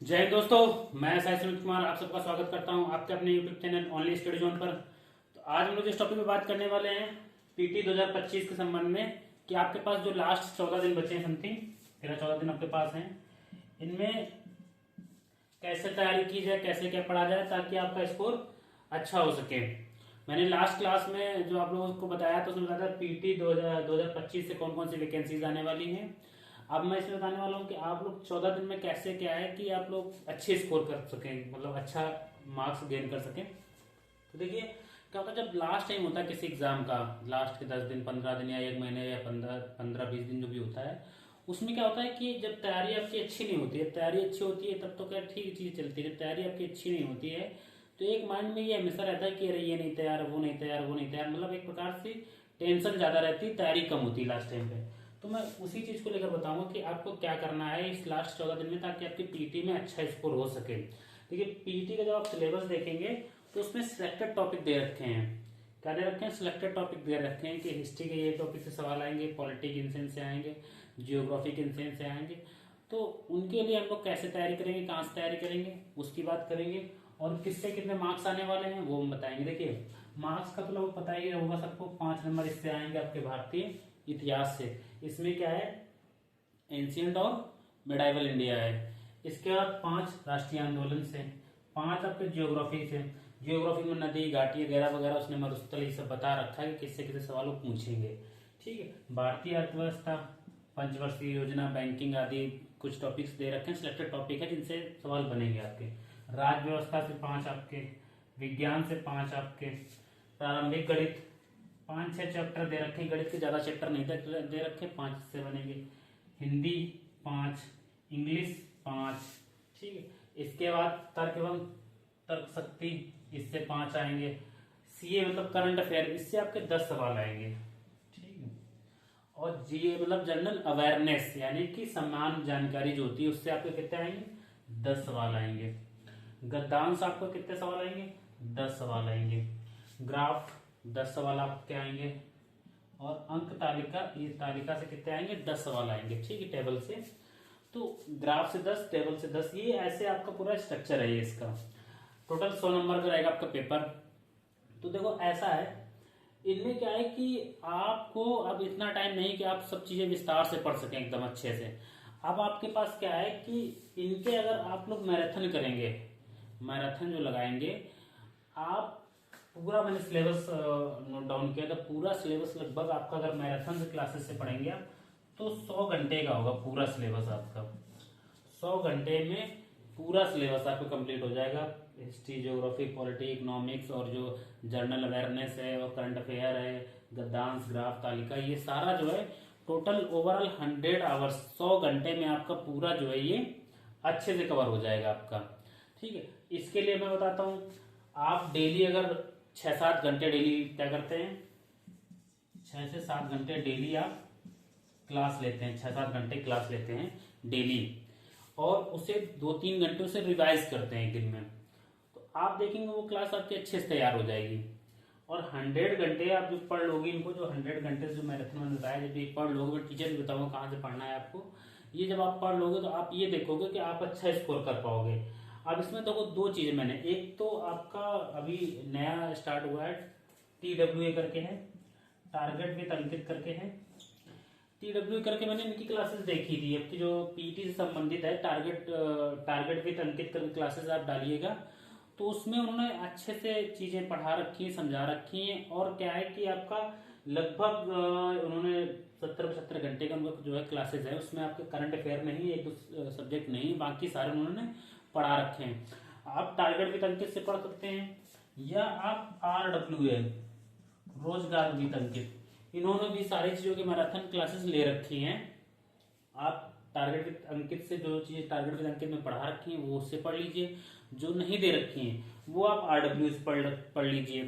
जय हिंद दोस्तों, मैं साई सुमित कुमार आप सबका स्वागत करता हूं आपके अपने YouTube channel only study zone पर। तो आज हम लोग इस टॉपिक पे बात करने वाले हैं पीटी 2025 के संबंध में कि आपके पास जो लास्ट 14 दिन बचे हैं, समथिंग 13-14 दिन आपके पास हैं, इनमें कैसे तैयारी की जाए, कैसे क्या पढ़ा जाए ताकि आपका स्कोर अच्छा हो सके। मैंने लास्ट क्लास में जो आप लोगों को बताया तो उसमें बताया था पीटी 2025 से कौन कौन सी वैकेंसीज आने वाली हैं। अब मैं इसमें बताने वाला हूँ कि आप लोग 14 दिन में कैसे क्या है कि आप लोग अच्छे स्कोर कर सकें, मतलब अच्छा मार्क्स गेन कर सकें। तो देखिए क्या होता है, जब लास्ट टाइम होता है किसी एग्जाम का, लास्ट के 10 दिन 15 दिन या 1 महीने या 15-20 दिन जो भी होता है, उसमें क्या होता है कि जब तैयारी आपकी अच्छी नहीं होती है, तैयारी अच्छी होती है तब तो क्या ठीक चीज चलती है। जब तैयारी आपकी अच्छी नहीं होती है तो एक माइंड में ये हमेशा रहता है कि अरे ये नहीं तैयार, वो नहीं तैयार, वो नहीं तैयार, मतलब एक प्रकार से टेंशन ज्यादा रहती है, तैयारी कम होती है लास्ट टाइम पे। तो मैं उसी चीज को लेकर बताऊंगा कि आपको क्या करना है इस लास्ट 14 दिन में ताकि आपकी पीटी में अच्छा स्कोर हो सके। देखिए पीटी का जब आप सिलेबस देखेंगे तो उसमें सिलेक्टेड टॉपिक दे रखे हैं। क्या दे रखे हैं? सिलेक्टेड टॉपिक दे रखे हैं कि हिस्ट्री के ये टॉपिक से सवाल आएंगे, पॉलिटिक इंसेंस से आएंगे, जियोग्राफिक इंसेंस से आएंगे। तो उनके लिए हम लोग कैसे तैयारी करेंगे, कहाँ से तैयारी करेंगे, उसकी बात करेंगे। और किससे कितने मार्क्स आने वाले हैं वो हम बताएंगे। देखिए मार्क्स का तो लोग पता ही होगा सबको, 5 नंबर इससे आएंगे आपके भारतीय इतिहास से। इसमें क्या है, एंशियंट और मिडाइवल इंडिया है। इसके बाद 5 राष्ट्रीय आंदोलन से, 5 आपके ज्योग्राफी से। ज्योग्राफी में नदी घाटी वगैरह वगैरह उसने मरुस्थल ये सब बता रखा है कि किससे किससे सवाल वो पूछेंगे। ठीक है, भारतीय अर्थव्यवस्था, पंचवर्षीय योजना, बैंकिंग आदि कुछ टॉपिक्स दे रखे हैं, सिलेक्टेड टॉपिक है जिनसे सवाल बनेंगे आपके। राज्य व्यवस्था से 5 आपके, विज्ञान से 5 आपके, प्रारंभिक गणित 5-6 चैप्टर दे रखे हैं, गणित के ज्यादा चैप्टर नहीं दे रखे, 5 से बनेंगे। हिंदी 5, इंग्लिश 5। ठीक है, इसके बाद तर्क एवं तर्क शक्ति, इससे 5 आएंगे। सीए मतलब करंट अफेयर, इससे आपके 10 सवाल आएंगे। ठीक है, और जीए मतलब जनरल अवेयरनेस यानी कि समान जानकारी जो होती है उससे आपके कितने आएंगे, 10 सवाल आएंगे। गद्यांश आपको कितने सवाल आएंगे, 10 सवाल आएंगे। ग्राफ 10 सवाल आपके आएंगे। और अंक तालिका, ये तालिका से कितने आएंगे, 10 सवाल आएंगे। ठीक है, टेबल से। तो ग्राफ से 10, टेबल से 10, ये ऐसे आपका पूरा स्ट्रक्चर है ये इसका। टोटल 100 नंबर का रहेगा आपका पेपर। तो देखो ऐसा है, इनमें क्या है कि आपको अब इतना टाइम नहीं कि आप सब चीजें विस्तार से पढ़ सकें एकदम अच्छे से। अब आपके पास क्या है कि इनके अगर आप लोग मैराथन करेंगे, मैराथन जो लगाएंगे आप, पूरा मैंने सिलेबस नोट डाउन किया था, पूरा सिलेबस लगभग आपका अगर मैराथन क्लासेस से पढ़ेंगे आप तो 100 घंटे का होगा पूरा सिलेबस आपका। 100 घंटे में पूरा सिलेबस आपका कंप्लीट हो जाएगा। हिस्ट्री, ज्योग्राफी, पॉलिटी, इकोनॉमिक्स और जो जर्नल अवेयरनेस है और करंट अफेयर है, गद्यांश, ग्राफ, तालिका, ये सारा जो है टोटल ओवरऑल 100 आवर्स, 100 घंटे में आपका पूरा जो है ये अच्छे से कवर हो जाएगा आपका। ठीक है, इसके लिए मैं बताता हूं, आप डेली अगर 6-7 घंटे डेली क्या करते हैं, 6 से 7 घंटे डेली आप क्लास लेते हैं, 6-7 घंटे क्लास लेते हैं डेली, और उसे 2-3 घंटे उसे रिवाइज करते हैं एक दिन में, तो आप देखेंगे वो क्लास आपकी अच्छे से तैयार हो जाएगी। और 100 घंटे आप जो पढ़ लोगे इनको, जो 100 घंटे जो मैराथन में बताया, जब ये पढ़ लोगे, मैं टीचर भी बताऊंगा कहाँ से पढ़ना है आपको, ये जब आप पढ़ लोगे तो आप ये देखोगे कि आप अच्छा स्कोर कर पाओगे। अब इसमें देखो 2 चीजें मैंने, एक तो आपका अभी नया स्टार्ट हुआ है TWA करके है, टारगेट विद अंकित करके है। TWA करके मैंने इनकी क्लासेस देखी थी, अब की जो पीटी से संबंधित है, टारगेट विद अंकित करके क्लासेस आप डालिएगा तो उसमें उन्होंने अच्छे से चीजें पढ़ा रखी हैं, समझा रखी हैं। और क्या है कि आपका लगभग उन्होंने 70-75 घंटे का उनका जो है क्लासेस है, उसमें आपके करंट अफेयर नहीं, एक दो सब्जेक्ट नहीं, बाकी सारे उन्होंने पढ़ा रखे हैं। आप टारगेट विद अंकित से पढ़ सकते हैं, या आप RWA, रोजगार विद अंकित, इन्होंने भी सारी चीजों की मैराथन क्लासेस ले रखी हैं। आप टारगेट विद अंकित से जो चीजें टारगेट विद अंकित में पढ़ा रखी हैं वो उससे पढ़ लीजिए, जो नहीं दे रखी हैं वो आप RWA से पढ़ लीजिए।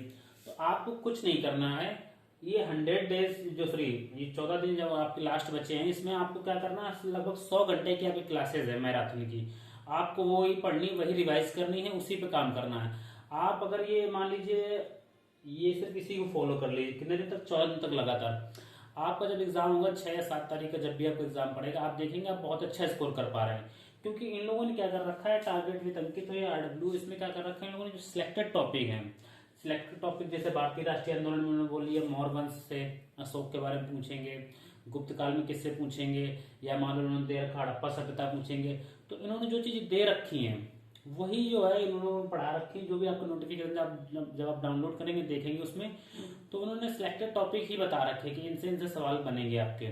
तो आपको कुछ नहीं करना है, ये 100 डेज जो सॉरी ये 14 दिन जब आपके लास्ट बचे हैं, इसमें आपको क्या करना है, लगभग 100 घंटे की आपकी क्लासेस है मैराथन की, आपको वो ही पढ़नी, वही रिवाइज करनी है, उसी पे काम करना है। आप अगर ये मान लीजिए ये सिर्फ इसी को फॉलो कर लीजिए, कितने दिन तक, 14 दिन तक लगातार। आपका जब एग्जाम होगा 6 या 7 तारीख का, जब भी आपका एग्जाम पड़ेगा, आप देखेंगे आप बहुत अच्छा स्कोर कर पा रहे हैं, क्योंकि इन लोगों ने क्या कर रखा है, टारगेट विद अंकित तो ये RW, इसमें क्या कर रखा है इन लोगों ने, जो सिलेक्टेड टॉपिक है, सिलेक्टेड टॉपिक जैसे भारतीय राष्ट्रीय आंदोलन में उन्होंने बोल लिया, मौर्य वंश से अशोक के बारे में पूछेंगे, गुप्त काल में किससे पूछेंगे, या मान लो उन्होंने दे रखा हड़प्पा सभ्यता पूछेंगे। तो इन्होंने जो चीजें दे रखी हैं वही जो है इन्होंने पढ़ा रखी है। जो भी आपको नोटिफिकेशन जब आप डाउनलोड करेंगे देखेंगे उसमें, तो उन्होंने सिलेक्टेड टॉपिक ही बता रखे कि इनसे सवाल बनेंगे आपके।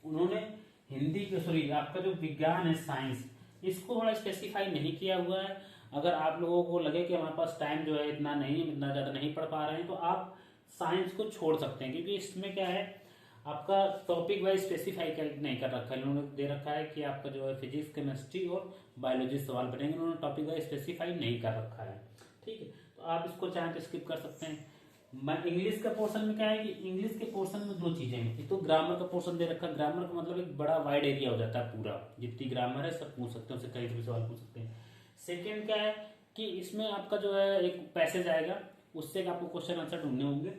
उन्होंने हिंदी के सॉरी आपका जो विज्ञान है, साइंस, इसको थोड़ा स्पेसिफाई नहीं किया हुआ है। अगर आप लोगों को लगे कि हमारे पास टाइम जो है इतना नहीं, इतना ज्यादा नहीं पढ़ पा रहे हैं, तो आप साइंस को छोड़ सकते हैं, क्योंकि इसमें क्या है आपका टॉपिक वाइज स्पेसिफाई नहीं कर रखा है। उन्होंने दे रखा है कि आपका जो है फिजिक्स, केमिस्ट्री और बायोलॉजी सवाल बनेंगे, उन्होंने टॉपिक वाइज स्पेसिफाई नहीं कर रखा है। ठीक है, तो आप इसको चाहें तो स्किप कर सकते हैं। मैं इंग्लिश का पोर्शन में क्या है कि इंग्लिश के पोर्शन में दो चीजें हैं, एक तो ग्रामर का पोर्शन दे रखा है। ग्रामर का मतलब एक बड़ा वाइड एरिया हो जाता है, पूरा जितनी ग्रामर है सब पूछ सकते हैं, उससे कहीं भी सवाल पूछ सकते हैं। सेकेंड क्या है कि इसमें आपका जो है एक पैसेज आएगा, उससे आपको क्वेश्चन आंसर ढूंढने होंगे।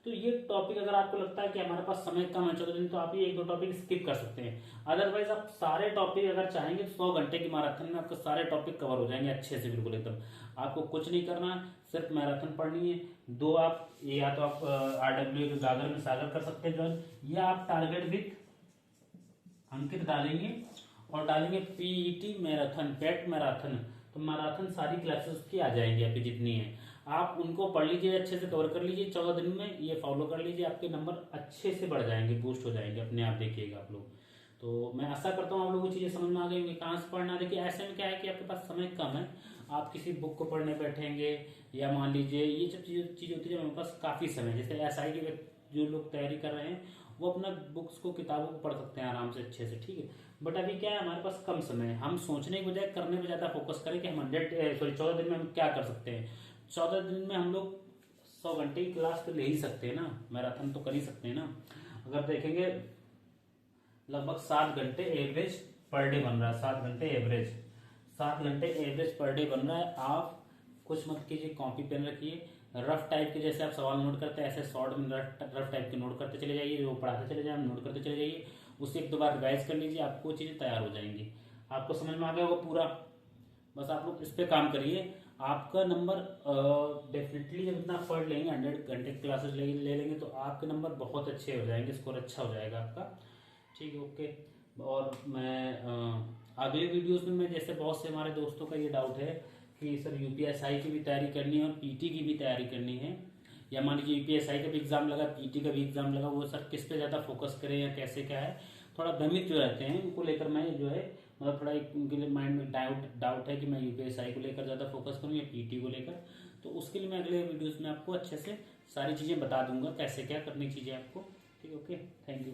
तो ये टॉपिक अगर आपको लगता है कि हमारे पास समय कम है 14 दिन, तो आप ये एक दो टॉपिक स्किप कर सकते हैं। अदरवाइज आप सारे टॉपिक अगर चाहेंगे 100 घंटे की मैराथन में आपके सारे टॉपिक कवर हो जाएंगे अच्छे से, बिल्कुल एकदम। आपको कुछ नहीं करना, सिर्फ मैराथन पढ़नी है। दो आप या तो आप RW के गागर में सागर कर सकते हैं ज्वाइन, या आप टारगेट विद अंकित डालेंगे और डालेंगे PET मैराथन, पेट मैराथन, तो मैराथन सारी क्लासेस की आ जाएंगी आपकी जितनी है। आप उनको पढ़ लीजिए, अच्छे से कवर कर लीजिए 14 दिन में, ये फॉलो कर लीजिए, आपके नंबर अच्छे से बढ़ जाएंगे, बूस्ट हो जाएंगे अपने आप, देखिएगा आप लोग। तो मैं आशा करता हूँ आप लोगों को चीज़ें समझ में आ गई होंगी कहाँ से पढ़ना। देखिए ऐसे में क्या है कि आपके पास समय कम है, आप किसी बुक को पढ़ने बैठेंगे, या मान लीजिए ये सब चीज़ होती है, मेरे पास काफ़ी समय, जैसे SI के जो लोग तैयारी कर रहे हैं वो अपना बुक्स को, किताबों को पढ़ सकते हैं आराम से अच्छे से। ठीक है, बट अभी क्या है हमारे पास कम समय है, हम सोचने के बजाय करने पे ज़्यादा फोकस करें कि हम 14 दिन में हम क्या कर सकते हैं। 14 दिन में हम लोग 100 घंटे की क्लास तो ले ही सकते हैं ना, मैराथन तो कर ही सकते हैं ना। अगर देखेंगे लगभग 7 घंटे एवरेज पर डे बन रहा है, 7 घंटे एवरेज, 7 घंटे एवरेज पर डे बन रहा है। आप कुछ मत कीजिए, कॉपी पेन रखिए, रफ टाइप के जैसे आप सवाल नोट करते हैं ऐसे शॉर्ट में रफ टाइप के नोट करते चले जाइए, जो पढ़ाते चले जाए नोट करते चले जाइए, उससे एक दो बार रिवाइज कर लीजिए, आपको चीज़ें तैयार हो जाएंगी। आपको समझ में आ गया होगा पूरा, बस आप लोग इस पे काम करिए। आपका नंबर डेफिनेटली जब इतना पढ़ लेंगे, 100 घंटे क्लासेस ले लेंगे, तो आपके नंबर बहुत अच्छे हो जाएंगे, स्कोर अच्छा हो जाएगा आपका। ठीक है, ओके। और मैं अगले वीडियोस में मैं, जैसे बहुत से हमारे दोस्तों का ये डाउट है कि सर UPSI की भी तैयारी करनी है और PT की भी तैयारी करनी है, या मान लीजिए UPSI का भी एग्जाम लगा, PT का भी एग्जाम लगा, वो सर किस पे ज़्यादा फोकस करें या कैसे क्या है, थोड़ा भ्रमित जो रहते हैं, उनको लेकर मैं जो है मतलब थोड़ा एक उनके लिए माइंड में डाउट है कि मैं UPSI को लेकर ज़्यादा फोकस करूँ या PT को लेकर। तो उसके लिए मैं अगले वीडियोज़ में आपको अच्छे से सारी चीज़ें बता दूंगा कैसे क्या करनी चीज़ें आपको। ठीक है, ओके, थैंक यू।